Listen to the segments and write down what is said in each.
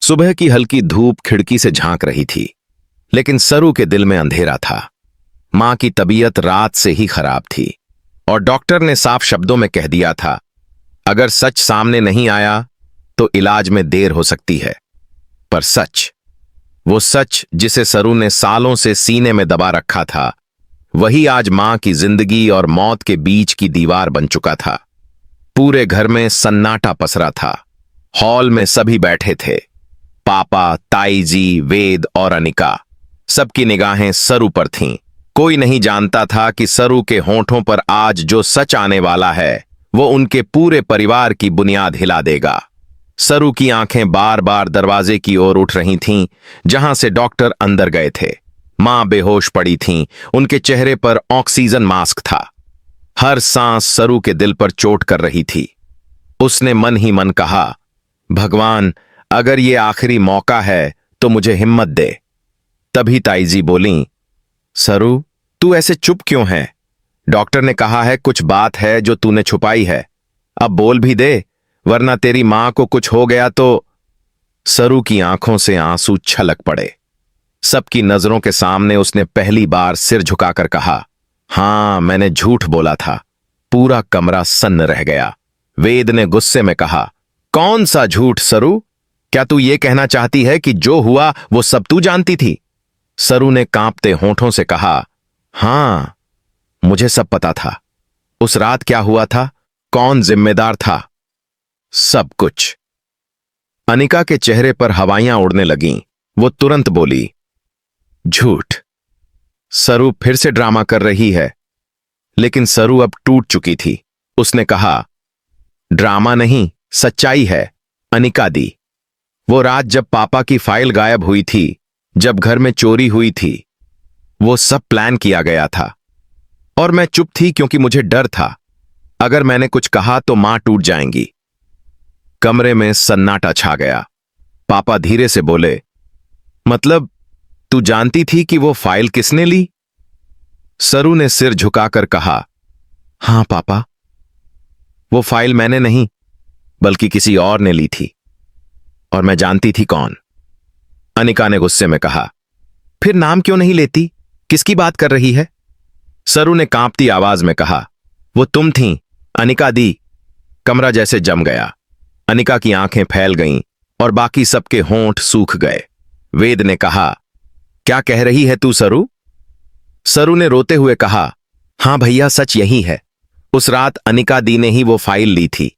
सुबह की हल्की धूप खिड़की से झांक रही थी, लेकिन सरू के दिल में अंधेरा था। मां की तबीयत रात से ही खराब थी और डॉक्टर ने साफ शब्दों में कह दिया था, अगर सच सामने नहीं आया तो इलाज में देर हो सकती है। पर सच, वो सच जिसे सरू ने सालों से सीने में दबा रखा था, वही आज मां की जिंदगी और मौत के बीच की दीवार बन चुका था। पूरे घर में सन्नाटा पसरा था। हॉल में सभी बैठे थे, पापा, ताई जी, वेद और अनिका। सबकी निगाहें सरू पर थीं। कोई नहीं जानता था कि सरू के होंठों पर आज जो सच आने वाला है, वो उनके पूरे परिवार की बुनियाद हिला देगा। सरू की आंखें बार बार दरवाजे की ओर उठ रही थीं, जहां से डॉक्टर अंदर गए थे। मां बेहोश पड़ी थीं, उनके चेहरे पर ऑक्सीजन मास्क था। हर सांस सरू के दिल पर चोट कर रही थी। उसने मन ही मन कहा, भगवान, अगर ये आखिरी मौका है तो मुझे हिम्मत दे। तभी ताईजी बोलीं, सरू, तू ऐसे चुप क्यों है? डॉक्टर ने कहा है कुछ बात है जो तूने छुपाई है। अब बोल भी दे, वरना तेरी मां को कुछ हो गया तो। सरू की आंखों से आंसू छलक पड़े। सबकी नजरों के सामने उसने पहली बार सिर झुकाकर कहा, हां, मैंने झूठ बोला था। पूरा कमरा सन्न रह गया। वेद ने गुस्से में कहा, कौन सा झूठ सरू? क्या तू ये कहना चाहती है कि जो हुआ वो सब तू जानती थी? सरू ने कांपते होंठों से कहा, हां, मुझे सब पता था। उस रात क्या हुआ था, कौन जिम्मेदार था, सब कुछ। अनिका के चेहरे पर हवाइयां उड़ने लगीं। वो तुरंत बोली, झूठ। सरू फिर से ड्रामा कर रही है। लेकिन सरू अब टूट चुकी थी। उसने कहा, ड्रामा नहीं, सच्चाई है अनिका दी। वो रात जब पापा की फाइल गायब हुई थी, जब घर में चोरी हुई थी, वो सब प्लान किया गया था। और मैं चुप थी क्योंकि मुझे डर था, अगर मैंने कुछ कहा तो मां टूट जाएंगी। कमरे में सन्नाटा छा गया। पापा धीरे से बोले, मतलब तू जानती थी कि वो फाइल किसने ली? सरू ने सिर झुकाकर कहा, हां पापा, वो फाइल मैंने नहीं बल्कि किसी और ने ली थी, और मैं जानती थी कौन। अनिका ने गुस्से में कहा, फिर नाम क्यों नहीं लेती? किसकी बात कर रही है? सरू ने कांपती आवाज में कहा, वो तुम थीं, अनिका दी। कमरा जैसे जम गया। अनिका की आंखें फैल गईं और बाकी सबके होंठ सूख गए। वेद ने कहा, क्या कह रही है तू सरू? सरू ने रोते हुए कहा, हां भैया, सच यही है। उस रात अनिका दी ने ही वो फाइल ली थी,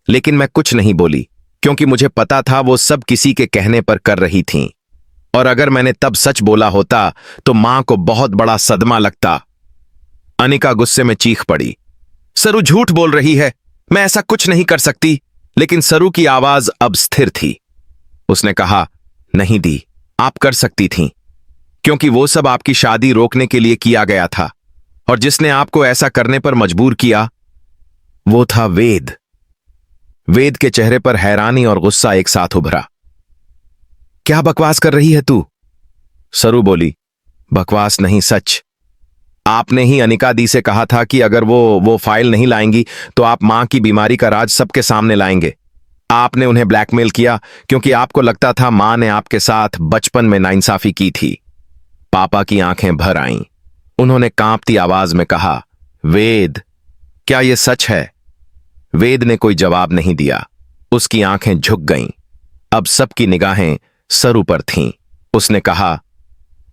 लेकिन मैं कुछ नहीं बोली क्योंकि मुझे पता था वो सब किसी के कहने पर कर रही थीं। और अगर मैंने तब सच बोला होता तो मां को बहुत बड़ा सदमा लगता। अनिका गुस्से में चीख पड़ी, सरू झूठ बोल रही है, मैं ऐसा कुछ नहीं कर सकती। लेकिन सरू की आवाज अब स्थिर थी। उसने कहा, नहीं दी, आप कर सकती थीं, क्योंकि वो सब आपकी शादी रोकने के लिए किया गया था, और जिसने आपको ऐसा करने पर मजबूर किया वो था वेद। वेद के चेहरे पर हैरानी और गुस्सा एक साथ उभरा। क्या बकवास कर रही है तू? सरू बोली, बकवास नहीं, सच। आपने ही अनिका दी से कहा था कि अगर वो फाइल नहीं लाएंगी तो आप मां की बीमारी का राज सबके सामने लाएंगे। आपने उन्हें ब्लैकमेल किया क्योंकि आपको लगता था मां ने आपके साथ बचपन में नाइंसाफी की थी। पापा की आंखें भर आईं। उन्होंने कांपती आवाज में कहा, वेद, क्या यह सच है? वेद ने कोई जवाब नहीं दिया। उसकी आंखें झुक गईं। अब सबकी निगाहें सरू पर थीं। उसने कहा,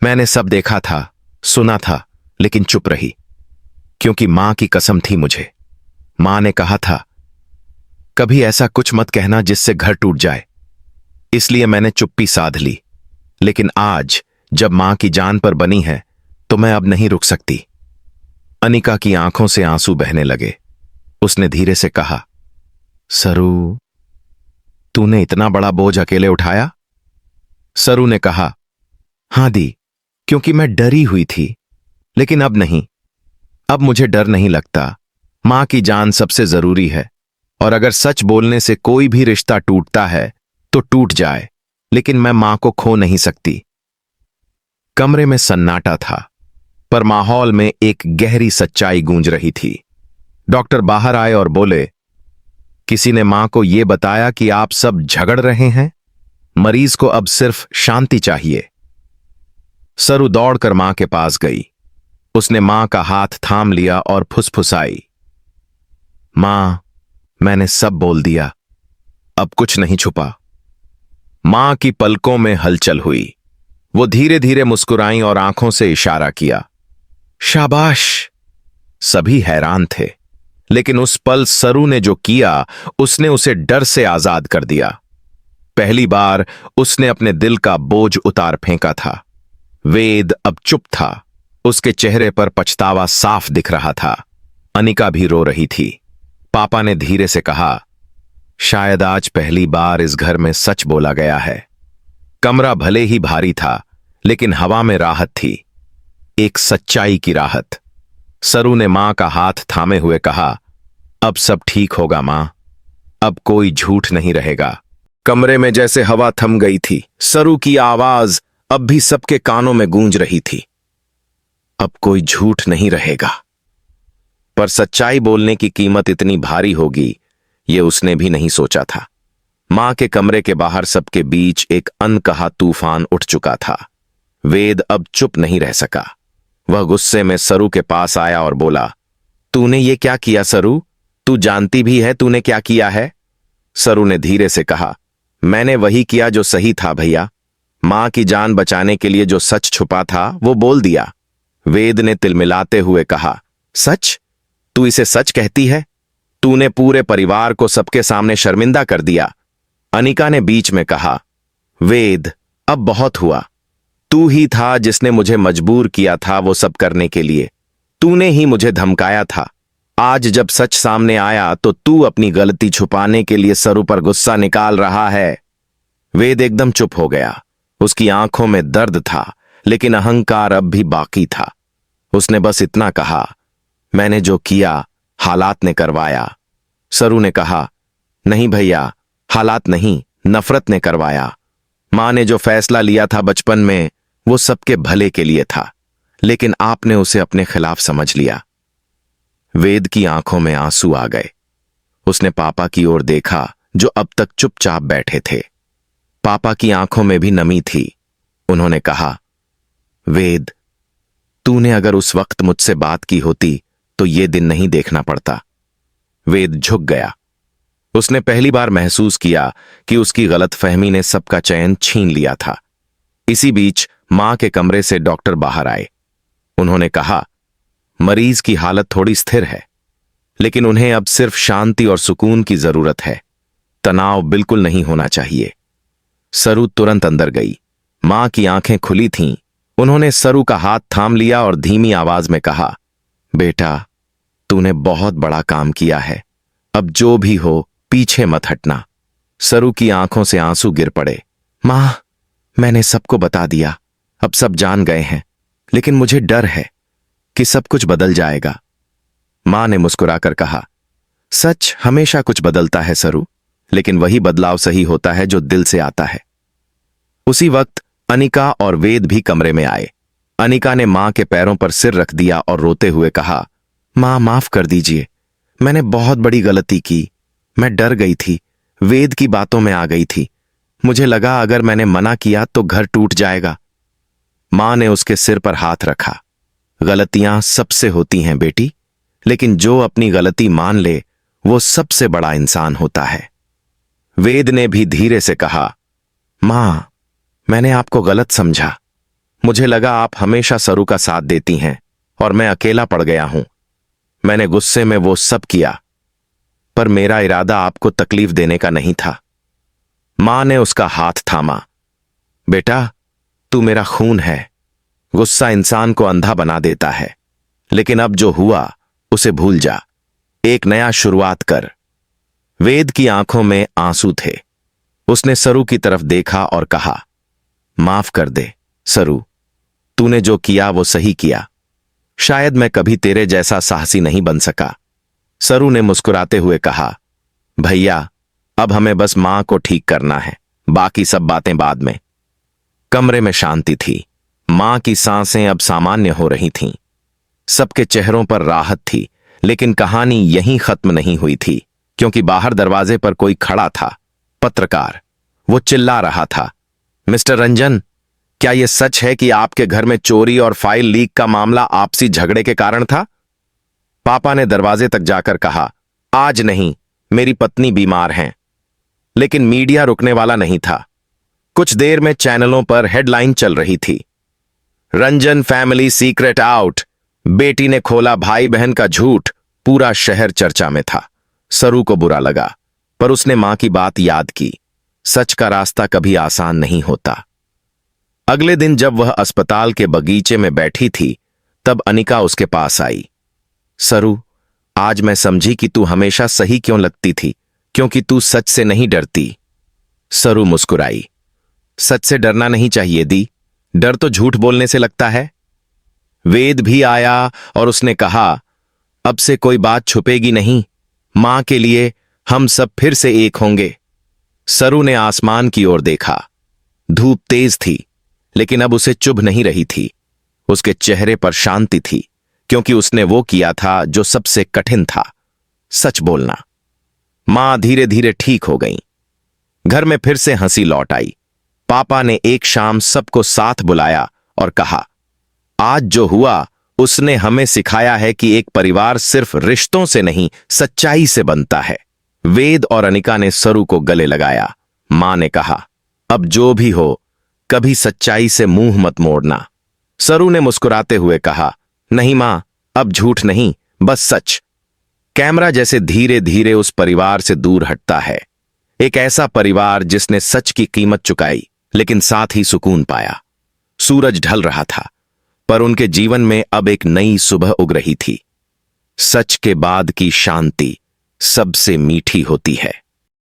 मैंने सब देखा था, सुना था, लेकिन चुप रही, क्योंकि मां की कसम थी मुझे। मां ने कहा था, कभी ऐसा कुछ मत कहना जिससे घर टूट जाए। इसलिए मैंने चुप्पी साध ली। लेकिन आज जब मां की जान पर बनी है तो मैं अब नहीं रुक सकती। अनिका की आंखों से आंसू बहने लगे। उसने धीरे से कहा, सरू, तूने इतना बड़ा बोझ अकेले उठाया? सरू ने कहा, हां दी, क्योंकि मैं डरी हुई थी, लेकिन अब नहीं। अब मुझे डर नहीं लगता। मां की जान सबसे जरूरी है, और अगर सच बोलने से कोई भी रिश्ता टूटता है तो टूट जाए, लेकिन मैं मां को खो नहीं सकती। कमरे में सन्नाटा था, पर माहौल में एक गहरी सच्चाई गूंज रही थी। डॉक्टर बाहर आए और बोले, किसी ने मां को यह बताया कि आप सब झगड़ रहे हैं? मरीज को अब सिर्फ शांति चाहिए। सरू दौड़कर मां के पास गई। उसने मां का हाथ थाम लिया और फुसफुसाई, मां, मैंने सब बोल दिया, अब कुछ नहीं छुपा। मां की पलकों में हलचल हुई। वो धीरे धीरे मुस्कुराई और आंखों से इशारा किया, शाबाश। सभी हैरान थे, लेकिन उस पल सरू ने जो किया उसने उसे डर से आजाद कर दिया। पहली बार उसने अपने दिल का बोझ उतार फेंका था। वेद अब चुप था। उसके चेहरे पर पछतावा साफ दिख रहा था। अनिका भी रो रही थी। पापा ने धीरे से कहा, शायद आज पहली बार इस घर में सच बोला गया है। कमरा भले ही भारी था, लेकिन हवा में राहत थी, एक सच्चाई की राहत। सरू ने मां का हाथ थामे हुए कहा, अब सब ठीक होगा मां, अब कोई झूठ नहीं रहेगा। कमरे में जैसे हवा थम गई थी। सरू की आवाज अब भी सबके कानों में गूंज रही थी, अब कोई झूठ नहीं रहेगा। पर सच्चाई बोलने की कीमत इतनी भारी होगी, यह उसने भी नहीं सोचा था। मां के कमरे के बाहर सबके बीच एक अनकहा तूफान उठ चुका था। वेद अब चुप नहीं रह सका। वह गुस्से में सरू के पास आया और बोला, तूने ये क्या किया सरू? तू जानती भी है तूने क्या किया है? सरू ने धीरे से कहा, मैंने वही किया जो सही था भैया। मां की जान बचाने के लिए जो सच छुपा था वो बोल दिया। वेद ने तिलमिलाते हुए कहा, सच? तू इसे सच कहती है? तूने पूरे परिवार को सबके सामने शर्मिंदा कर दिया। अनिका ने बीच में कहा, वेद, अब बहुत हुआ। तू ही था जिसने मुझे मजबूर किया था वो सब करने के लिए। तूने ही मुझे धमकाया था। आज जब सच सामने आया तो तू अपनी गलती छुपाने के लिए सरू पर गुस्सा निकाल रहा है। वेद एकदम चुप हो गया। उसकी आंखों में दर्द था, लेकिन अहंकार अब भी बाकी था। उसने बस इतना कहा, मैंने जो किया हालात ने करवाया। सरू ने कहा, नहीं भैया, हालात नहीं, नफरत ने करवाया। मां ने जो फैसला लिया था बचपन में वो सबके भले के लिए था, लेकिन आपने उसे अपने खिलाफ समझ लिया। वेद की आंखों में आंसू आ गए। उसने पापा की ओर देखा जो अब तक चुपचाप बैठे थे। पापा की आंखों में भी नमी थी। उन्होंने कहा, वेद, तूने अगर उस वक्त मुझसे बात की होती तो ये दिन नहीं देखना पड़ता। वेद झुक गया। उसने पहली बार महसूस किया कि उसकी गलतफहमी ने सबका चैन छीन लिया था। इसी बीच मां के कमरे से डॉक्टर बाहर आए। उन्होंने कहा, मरीज की हालत थोड़ी स्थिर है, लेकिन उन्हें अब सिर्फ शांति और सुकून की जरूरत है। तनाव बिल्कुल नहीं होना चाहिए। सरू तुरंत अंदर गई। मां की आंखें खुली थीं। उन्होंने सरू का हाथ थाम लिया और धीमी आवाज में कहा, बेटा, तूने बहुत बड़ा काम किया है। अब जो भी हो पीछे मत हटना। सरू की आंखों से आंसू गिर पड़े। मां, मैंने सबको बता दिया, अब सब जान गए हैं, लेकिन मुझे डर है कि सब कुछ बदल जाएगा। मां ने मुस्कुराकर कहा, सच हमेशा कुछ बदलता है सरू, लेकिन वही बदलाव सही होता है जो दिल से आता है। उसी वक्त अनिका और वेद भी कमरे में आए। अनिका ने मां के पैरों पर सिर रख दिया और रोते हुए कहा, मां, माफ कर दीजिए, मैंने बहुत बड़ी गलती की। मैं डर गई थी, वेद की बातों में आ गई थी। मुझे लगा अगर मैंने मना किया तो घर टूट जाएगा। मां ने उसके सिर पर हाथ रखा। गलतियां सबसे होती हैं बेटी, लेकिन जो अपनी गलती मान ले वो सबसे बड़ा इंसान होता है। वेद ने भी धीरे से कहा, मां, मैंने आपको गलत समझा। मुझे लगा आप हमेशा सरू का साथ देती हैं और मैं अकेला पड़ गया हूं। मैंने गुस्से में वो सब किया, पर मेरा इरादा आपको तकलीफ देने का नहीं था। मां ने उसका हाथ थामा। बेटा, तू मेरा खून है। गुस्सा इंसान को अंधा बना देता है, लेकिन अब जो हुआ उसे भूल जा। एक नया शुरुआत कर। वेद की आंखों में आंसू थे। उसने सरू की तरफ देखा और कहा, माफ कर दे सरू, तूने जो किया वो सही किया। शायद मैं कभी तेरे जैसा साहसी नहीं बन सका। सरू ने मुस्कुराते हुए कहा, भैया, अब हमें बस मां को ठीक करना है, बाकी सब बातें बाद में। कमरे में शांति थी। मां की सांसें अब सामान्य हो रही थीं। सबके चेहरों पर राहत थी, लेकिन कहानी यहीं खत्म नहीं हुई थी, क्योंकि बाहर दरवाजे पर कोई खड़ा था। पत्रकार। वो चिल्ला रहा था, मिस्टर रंजन, क्या यह सच है कि आपके घर में चोरी और फाइल लीक का मामला आपसी झगड़े के कारण था? पापा ने दरवाजे तक जाकर कहा, आज नहीं, मेरी पत्नी बीमार हैं। लेकिन मीडिया रुकने वाला नहीं था। कुछ देर में चैनलों पर हेडलाइन चल रही थी, रंजन फैमिली सीक्रेट आउट, बेटी ने खोला भाई बहन का झूठ। पूरा शहर चर्चा में था। सरू को बुरा लगा, पर उसने मां की बात याद की। सच का रास्ता कभी आसान नहीं होता। अगले दिन जब वह अस्पताल के बगीचे में बैठी थी, तब अनिका उसके पास आई। सरू, आज मैं समझी कि तू हमेशा सही क्यों लगती थी, क्योंकि तू सच से नहीं डरती। सरू मुस्कुराई। सच से डरना नहीं चाहिए दी, डर तो झूठ बोलने से लगता है। वेद भी आया और उसने कहा, अब से कोई बात छुपेगी नहीं, मां के लिए हम सब फिर से एक होंगे। सरू ने आसमान की ओर देखा। धूप तेज थी, लेकिन अब उसे चुभ नहीं रही थी। उसके चेहरे पर शांति थी, क्योंकि उसने वो किया था जो सबसे कठिन था, सच बोलना। मां धीरे धीरे ठीक हो गई। घर में फिर से हंसी लौट आई। पापा ने एक शाम सबको साथ बुलाया और कहा, आज जो हुआ उसने हमें सिखाया है कि एक परिवार सिर्फ रिश्तों से नहीं, सच्चाई से बनता है। वेद और अनिका ने सरू को गले लगाया। मां ने कहा, अब जो भी हो, कभी सच्चाई से मुंह मत मोड़ना। सरू ने मुस्कुराते हुए कहा, नहीं मां, अब झूठ नहीं, बस सच। कैमरा जैसे धीरे धीरे उस परिवार से दूर हटता है। एक ऐसा परिवार जिसने सच की कीमत चुकाई, लेकिन साथ ही सुकून पाया। सूरज ढल रहा था, पर उनके जीवन में अब एक नई सुबह उग रही थी। सच के बाद की शांति सबसे मीठी होती है।